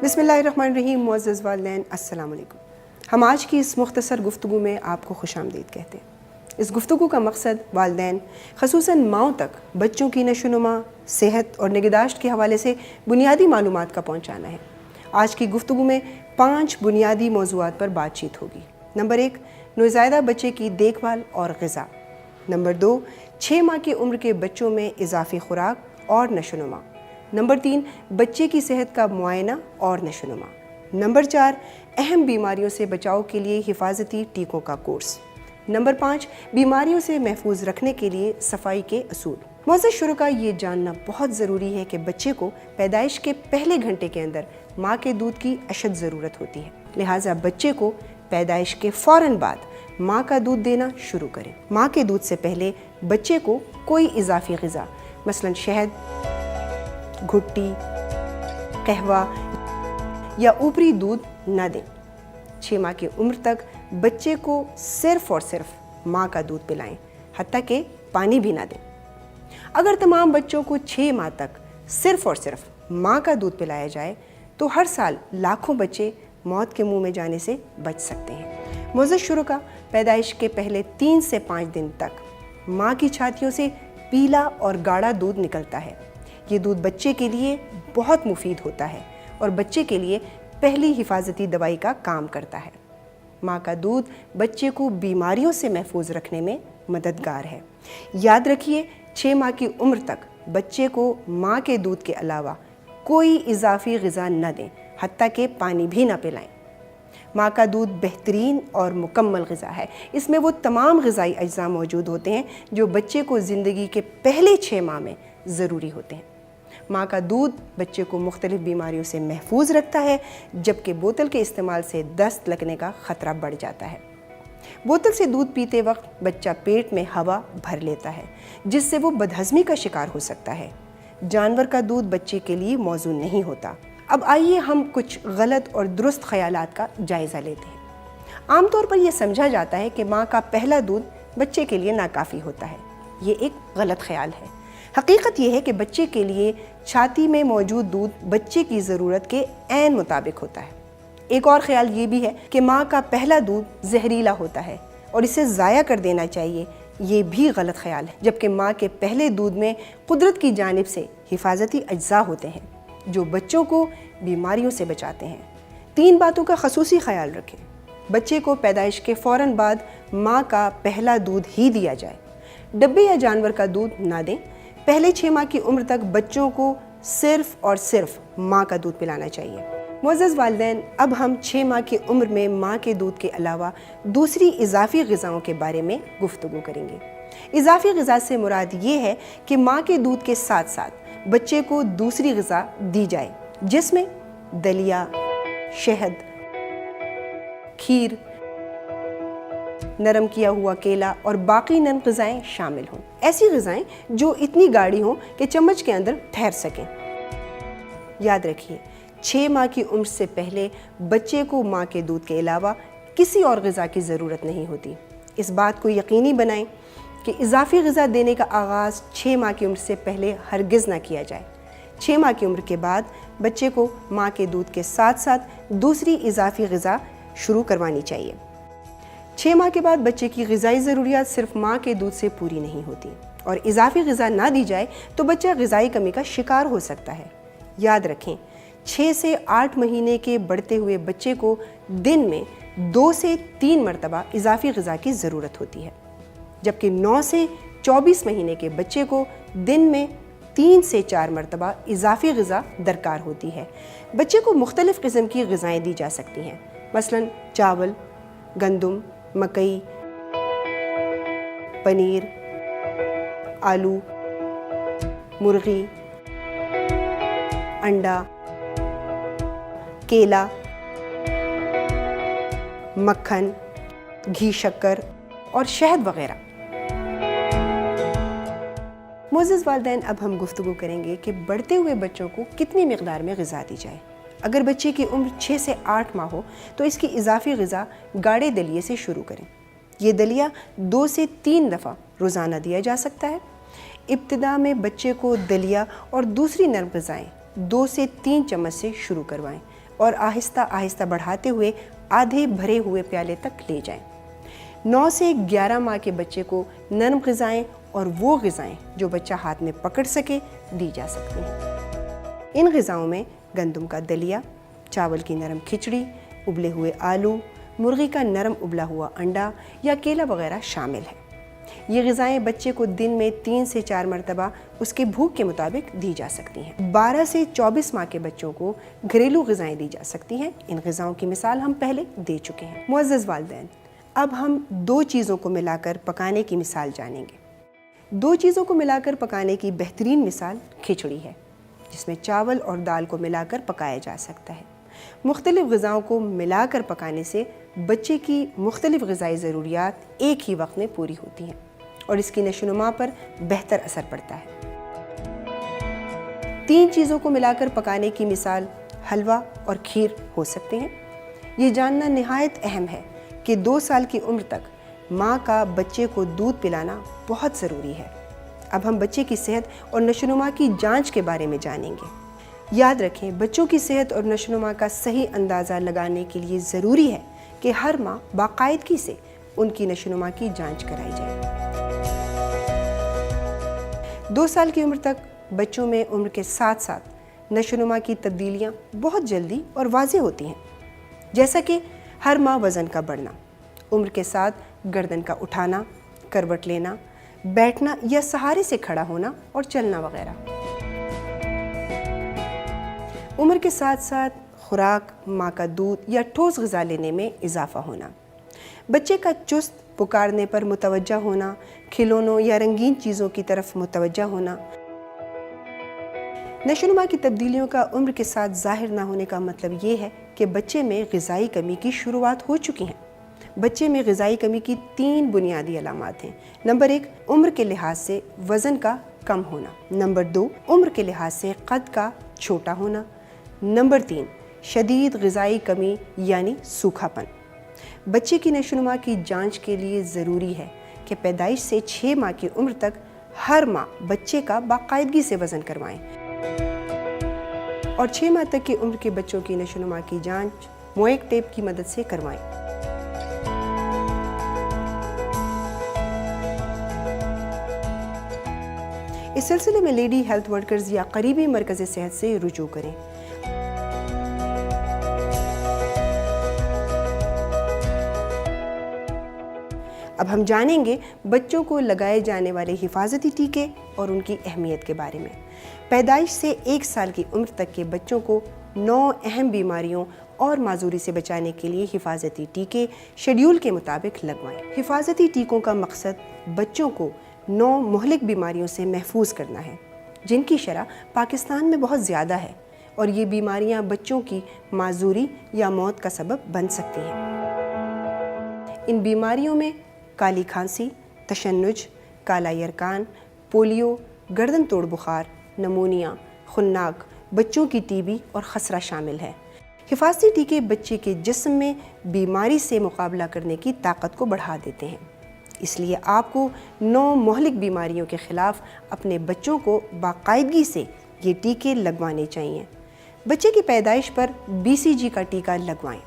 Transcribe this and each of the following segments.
بسم اللہ الرحمن الرحیم۔ معزز والدین السلام علیکم۔ ہم آج کی اس مختصر گفتگو میں آپ کو خوش آمدید کہتے ہیں۔ اس گفتگو کا مقصد والدین خصوصاً ماؤں تک بچوں کی نشو و نما، صحت اور نگہداشت کے حوالے سے بنیادی معلومات کا پہنچانا ہے۔ آج کی گفتگو میں 5 بنیادی موضوعات پر بات چیت ہوگی۔ نمبر 1، نوزائیدہ بچے کی دیکھ بھال اور غذا۔ نمبر 2، 6 ماہ کی عمر کے بچوں میں اضافی خوراک اور نشو و نما۔ نمبر 3، بچے کی صحت کا معائنہ اور نشو و نما۔ نمبر 4، اہم بیماریوں سے بچاؤ کے لیے حفاظتی ٹیکوں کا کورس۔ نمبر 5، بیماریوں سے محفوظ رکھنے کے لیے صفائی کے اصول۔ معزز شرکاء، یہ جاننا بہت ضروری ہے کہ بچے کو پیدائش کے پہلے گھنٹے کے اندر ماں کے دودھ کی اشد ضرورت ہوتی ہے، لہٰذا بچے کو پیدائش کے فوراً بعد ماں کا دودھ دینا شروع کریں۔ ماں کے دودھ سے پہلے بچے کو کوئی اضافی غذا مثلاً شہد، گھٹی، قہوہ یا اوپری دودھ نہ دیں۔ 6 ماہ کی عمر تک بچے کو صرف اور صرف ماں کا دودھ پلائیں، حتیٰ کہ پانی بھی نہ دیں۔ اگر تمام بچوں کو 6 ماہ تک صرف اور صرف ماں کا دودھ پلایا جائے تو ہر سال لاکھوں بچے موت کے منہ میں جانے سے بچ سکتے ہیں۔ معزز شرکاء، پیدائش کے پہلے 3 سے 5 دن تک ماں کی چھاتیوں سے پیلا اور گاڑھا دودھ نکلتا ہے۔ یہ دودھ بچے کے لیے بہت مفید ہوتا ہے اور بچے کے لیے پہلی حفاظتی دوائی کا کام کرتا ہے۔ ماں کا دودھ بچے کو بیماریوں سے محفوظ رکھنے میں مددگار ہے۔ یاد رکھیے، 6 ماہ کی عمر تک بچے کو ماں کے دودھ کے علاوہ کوئی اضافی غذا نہ دیں، حتیٰ کہ پانی بھی نہ پلائیں۔ ماں کا دودھ بہترین اور مکمل غذا ہے۔ اس میں وہ تمام غذائی اجزاء موجود ہوتے ہیں جو بچے کو زندگی کے پہلے 6 ماہ میں ضروری ہوتے ہیں۔ ماں کا دودھ بچے کو مختلف بیماریوں سے محفوظ رکھتا ہے، جبکہ بوتل کے استعمال سے دست لگنے کا خطرہ بڑھ جاتا ہے۔ بوتل سے دودھ پیتے وقت بچہ پیٹ میں ہوا بھر لیتا ہے، جس سے وہ بدہضمی کا شکار ہو سکتا ہے۔ جانور کا دودھ بچے کے لیے موزوں نہیں ہوتا۔ اب آئیے ہم کچھ غلط اور درست خیالات کا جائزہ لیتے ہیں۔ عام طور پر یہ سمجھا جاتا ہے کہ ماں کا پہلا دودھ بچے کے لیے ناکافی ہوتا ہے۔ یہ ایک غلط خیال ہے۔ حقیقت یہ ہے کہ بچے کے لیے چھاتی میں موجود دودھ بچے کی ضرورت کے عین مطابق ہوتا ہے۔ ایک اور خیال یہ بھی ہے کہ ماں کا پہلا دودھ زہریلا ہوتا ہے اور اسے ضائع کر دینا چاہیے۔ یہ بھی غلط خیال ہے، جبکہ ماں کے پہلے دودھ میں قدرت کی جانب سے حفاظتی اجزاء ہوتے ہیں جو بچوں کو بیماریوں سے بچاتے ہیں۔ 3 باتوں کا خصوصی خیال رکھیں۔ بچے کو پیدائش کے فوراً بعد ماں کا پہلا دودھ ہی دیا جائے۔ ڈبے یا جانور کا دودھ نہ دیں۔ پہلے 6 ماہ کی عمر تک بچوں کو صرف اور صرف ماں کا دودھ پلانا چاہیے۔ معزز والدین، اب ہم 6 ماہ کی عمر میں ماں کے دودھ کے علاوہ دوسری اضافی غذاؤں کے بارے میں گفتگو کریں گے۔ اضافی غذا سے مراد یہ ہے کہ ماں کے دودھ کے ساتھ ساتھ بچے کو دوسری غذا دی جائے، جس میں دلیا، شہد، کھیر، نرم کیا ہوا کیلا اور باقی نرم غذائیں شامل ہوں۔ ایسی غذائیں جو اتنی گاڑھی ہوں کہ چمچ کے اندر ٹھہر سکیں۔ یاد رکھیے، 6 ماہ کی عمر سے پہلے بچے کو ماں کے دودھ کے علاوہ کسی اور غذا کی ضرورت نہیں ہوتی۔ اس بات کو یقینی بنائیں کہ اضافی غذا دینے کا آغاز 6 ماہ کی عمر سے پہلے ہرگز نہ کیا جائے۔ 6 ماہ کی عمر کے بعد بچے کو ماں کے دودھ کے ساتھ ساتھ دوسری اضافی غذا شروع کروانی چاہیے۔ 6 ماہ کے بعد بچے کی غذائی ضروریات صرف ماں کے دودھ سے پوری نہیں ہوتی، اور اضافی غذا نہ دی جائے تو بچہ غذائی کمی کا شکار ہو سکتا ہے۔ یاد رکھیں، 6 سے 8 مہینے کے بڑھتے ہوئے بچے کو دن میں 2 سے 3 مرتبہ اضافی غذا کی ضرورت ہوتی ہے، جبکہ 9 سے 24 مہینے کے بچے کو دن میں 3 سے 4 مرتبہ اضافی غذا درکار ہوتی ہے۔ بچے کو مختلف قسم کی غذائیں دی جا سکتی ہیں، مثلاً چاول، گندم، مکئی، پنیر، آلو، مرغی، انڈا، کیلا، مکھن، گھی، شکر اور شہد وغیرہ۔ معزز والدین، اب ہم گفتگو کریں گے کہ بڑھتے ہوئے بچوں کو کتنی مقدار میں غذا دی جائے۔ اگر بچے کی عمر 6 سے 8 ماہ ہو تو اس کی اضافی غذا گاڑھے دلیے سے شروع کریں۔ یہ دلیا 2 سے 3 دفعہ روزانہ دیا جا سکتا ہے۔ ابتدا میں بچے کو دلیا اور دوسری نرم غذائیں 2 سے 3 چمچ سے شروع کروائیں۔ اور آہستہ آہستہ بڑھاتے ہوئے آدھے بھرے ہوئے پیالے تک لے جائیں۔ 9 سے 11 ماہ کے بچے کو نرم غذائیں اور وہ غذائیں جو بچہ ہاتھ میں پکڑ سکے دی جا سکتی ہیں۔ ان غذاؤں میں گندم کا دلیا، چاول کی نرم کھچڑی، ابلے ہوئے آلو، مرغی کا نرم ابلا ہوا انڈا یا کیلا وغیرہ شامل ہے۔ یہ غذائیں بچے کو دن میں 3 سے 4 مرتبہ اس کے بھوک کے مطابق دی جا سکتی ہیں۔ 12 سے 24 ماہ کے بچوں کو گھریلو غذائیں دی جا سکتی ہیں۔ ان غذاؤں کی مثال ہم پہلے دے چکے ہیں۔ معزز والدین، اب ہم 2 چیزوں کو ملا کر پکانے کی مثال جانیں گے۔ 2 چیزوں کو ملا کر پکانے کی بہترین مثال کھچڑی ہے، جس میں چاول اور دال کو ملا کر پکایا جا سکتا ہے۔ مختلف غذاؤں کو ملا کر پکانے سے بچے کی مختلف غذائی ضروریات ایک ہی وقت میں پوری ہوتی ہیں اور اس کی نشو و نما پر بہتر اثر پڑتا ہے۔ 3 چیزوں کو ملا کر پکانے کی مثال حلوہ اور کھیر ہو سکتے ہیں۔ یہ جاننا نہایت اہم ہے کہ 2 سال کی عمر تک ماں کا بچے کو دودھ پلانا بہت ضروری ہے۔ اب ہم بچے کی صحت اور نشو و نما کی جانچ کے بارے میں جانیں گے۔ یاد رکھیں، بچوں کی صحت اور نشو و نما کا صحیح اندازہ لگانے کے لیے ضروری ہے کہ ہر ماں باقاعدگی سے ان کی نشو و نما کی جانچ کرائی جائے۔ 2 سال کی عمر تک بچوں میں عمر کے ساتھ ساتھ نشو و نما کی تبدیلیاں بہت جلدی اور واضح ہوتی ہیں، جیسا کہ ہر ماہ وزن کا بڑھنا، عمر کے ساتھ گردن کا اٹھانا، کروٹ لینا، بیٹھنا یا سہارے سے کھڑا ہونا اور چلنا وغیرہ۔ عمر کے ساتھ ساتھ خوراک، ماں کا دودھ یا ٹھوس غذا لینے میں اضافہ ہونا، بچے کا چست پکارنے پر متوجہ ہونا، کھلونوں یا رنگین چیزوں کی طرف متوجہ ہونا۔ نشو و نما کی تبدیلیوں کا عمر کے ساتھ ظاہر نہ ہونے کا مطلب یہ ہے کہ بچے میں غذائی کمی کی شروعات ہو چکی ہیں۔ بچے میں غذائی کمی کی 3 بنیادی علامات ہیں۔ نمبر 1، عمر کے لحاظ سے وزن کا کم ہونا۔ نمبر 2، عمر کے لحاظ سے قد کا چھوٹا ہونا۔ نمبر 3، شدید غذائی کمی یعنی سوکھا پن۔ بچے کی نشو و نما کی جانچ کے لیے ضروری ہے کہ پیدائش سے 6 ماہ کی عمر تک ہر ماں بچے کا باقاعدگی سے وزن کروائیں اور 6 ماہ تک کی عمر کے بچوں کی نشو و نما کی جانچ موئک ٹیپ کی مدد سے کروائیں۔ اس سلسلے میں لیڈی ہیلتھ ورکرز یا قریبی مرکز صحت سے رجوع کریں۔ اب ہم جانیں گے بچوں کو لگائے جانے والے حفاظتی ٹیکے اور ان کی اہمیت کے بارے میں۔ پیدائش سے 1 سال کی عمر تک کے بچوں کو 9 اہم بیماریوں اور معذوری سے بچانے کے لیے حفاظتی ٹیکے شیڈول کے مطابق لگوائیں۔ حفاظتی ٹیکوں کا مقصد بچوں کو 9 مہلک بیماریوں سے محفوظ کرنا ہے، جن کی شرح پاکستان میں بہت زیادہ ہے اور یہ بیماریاں بچوں کی معذوری یا موت کا سبب بن سکتی ہیں۔ ان بیماریوں میں کالی کھانسی، تشنج، کالا یرکان، پولیو، گردن توڑ بخار، نمونیا، خناق، بچوں کی ٹی بی اور خسرہ شامل ہے۔ حفاظتی ٹیکے بچے کے جسم میں بیماری سے مقابلہ کرنے کی طاقت کو بڑھا دیتے ہیں، اس لیے آپ کو 9 مہلک بیماریوں کے خلاف اپنے بچوں کو باقاعدگی سے یہ ٹیکے لگوانے چاہیے۔ بچے کی پیدائش پر BCG کا ٹیکہ لگوائیں۔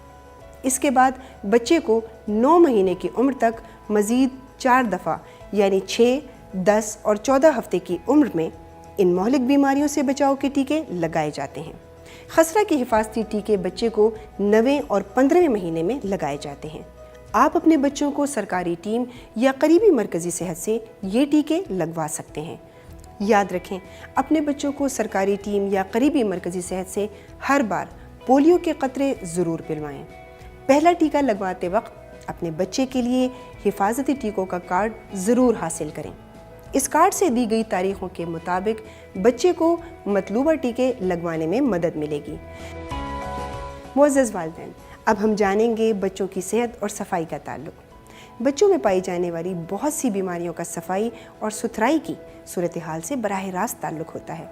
اس کے بعد بچے کو 9 مہینے کی عمر تک مزید 4 دفعہ یعنی 6، 10 اور 14 ہفتے کی عمر میں ان مہلک بیماریوں سے بچاؤ کے ٹیکے لگائے جاتے ہیں۔ خسرہ کے حفاظتی ٹیکے بچے کو 9ویں اور 15ویں مہینے میں لگائے جاتے ہیں۔ آپ اپنے بچوں کو سرکاری ٹیم یا قریبی مرکزی صحت سے یہ ٹیکے لگوا سکتے ہیں۔ یاد رکھیں، اپنے بچوں کو سرکاری ٹیم یا قریبی مرکزی صحت سے ہر بار پولیو کے قطرے ضرور پلوائیں۔ پہلا ٹیکہ لگواتے وقت اپنے بچے کے لیے حفاظتی ٹیکوں کا کارڈ ضرور حاصل کریں۔ اس کارڈ سے دی گئی تاریخوں کے مطابق بچے کو مطلوبہ ٹیکے لگوانے میں مدد ملے گی۔ معزز والدین، اب ہم جانیں گے بچوں کی صحت اور صفائی کا تعلق۔ بچوں میں پائی جانے والی بہت سی بیماریوں کا صفائی اور ستھرائی کی صورتحال سے براہ راست تعلق ہوتا ہے،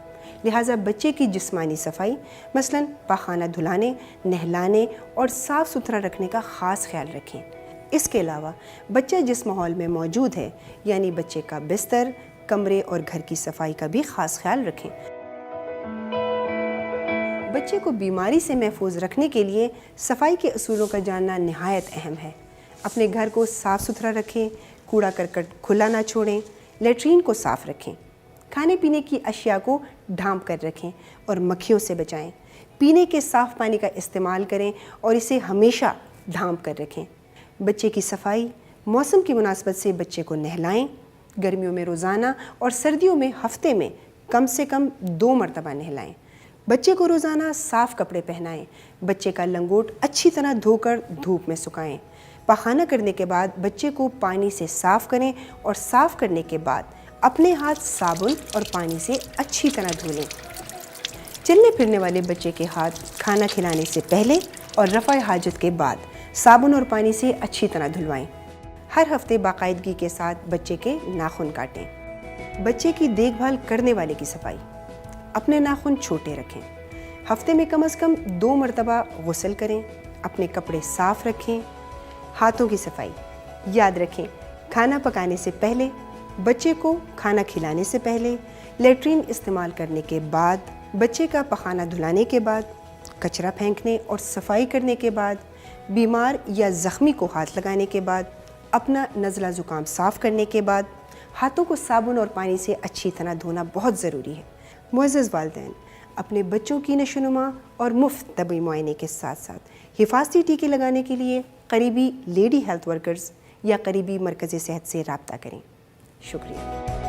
لہٰذا بچے کی جسمانی صفائی، مثلاً پاخانہ دھلانے، نہلانے اور صاف ستھرا رکھنے کا خاص خیال رکھیں۔ اس کے علاوہ بچہ جس ماحول میں موجود ہے، یعنی بچے کا بستر، کمرے اور گھر کی صفائی کا بھی خاص خیال رکھیں۔ بچے کو بیماری سے محفوظ رکھنے کے لیے صفائی کے اصولوں کا جاننا نہایت اہم ہے۔ اپنے گھر کو صاف ستھرا رکھیں، کوڑا کرکٹ کھلا نہ چھوڑیں، لیٹرین کو صاف رکھیں، کھانے پینے کی اشیاء کو ڈھانپ کر رکھیں اور مکھیوں سے بچائیں۔ پینے کے صاف پانی کا استعمال کریں اور اسے ہمیشہ ڈھانپ کر رکھیں۔ بچے کی صفائی، موسم کی مناسبت سے بچے کو نہلائیں، گرمیوں میں روزانہ اور سردیوں میں ہفتے میں کم سے کم 2 مرتبہ نہلائیں۔ بچے کو روزانہ صاف کپڑے پہنائیں، بچے کا لنگوٹ اچھی طرح دھو کر دھوپ میں سکھائیں۔ پاخانہ کرنے کے بعد بچے کو پانی سے صاف کریں اور صاف کرنے کے بعد اپنے ہاتھ صابن اور پانی سے اچھی طرح دھو لیں۔ چلنے پھرنے والے بچے کے ہاتھ کھانا کھلانے سے پہلے اور رفع حاجت کے بعد صابن اور پانی سے اچھی طرح دھلوائیں۔ ہر ہفتے باقاعدگی کے ساتھ بچے کے ناخن کاٹیں۔ بچے کی دیکھ بھال کرنے والے کی صفائی، اپنے ناخن چھوٹے رکھیں، ہفتے میں کم از کم 2 مرتبہ غسل کریں، اپنے کپڑے صاف رکھیں۔ ہاتھوں کی صفائی، یاد رکھیں کھانا پکانے سے پہلے، بچے کو کھانا کھلانے سے پہلے، لیٹرین استعمال کرنے کے بعد، بچے کا پخانہ دھلانے کے بعد، کچرا پھینکنے اور صفائی کرنے کے بعد، بیمار یا زخمی کو ہاتھ لگانے کے بعد، اپنا نزلہ زکام صاف کرنے کے بعد، ہاتھوں کو صابن اور پانی سے اچھی طرح دھونا بہت ضروری ہے۔ معزز والدین، اپنے بچوں کی نشوونما اور مفت طبی معائنے کے ساتھ ساتھ حفاظتی ٹیکے لگانے کے لیے قریبی لیڈی ہیلتھ ورکرز یا قریبی مرکز صحت سے رابطہ کریں۔ شکریہ۔